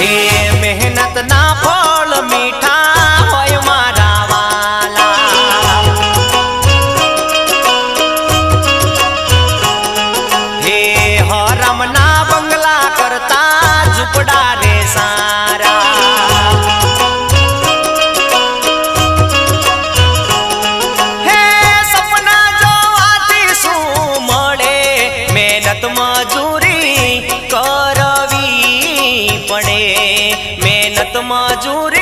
હે મહેનત ના ફળ મીઠા હોય મારા વાલા, હે હરમ ના બંગલા કરતા ઝૂંપડા રે સારા, હે સપના જોવાથી શું મળે, મહેનત મજૂરી કરવી પડે, મહેનત મજૂરી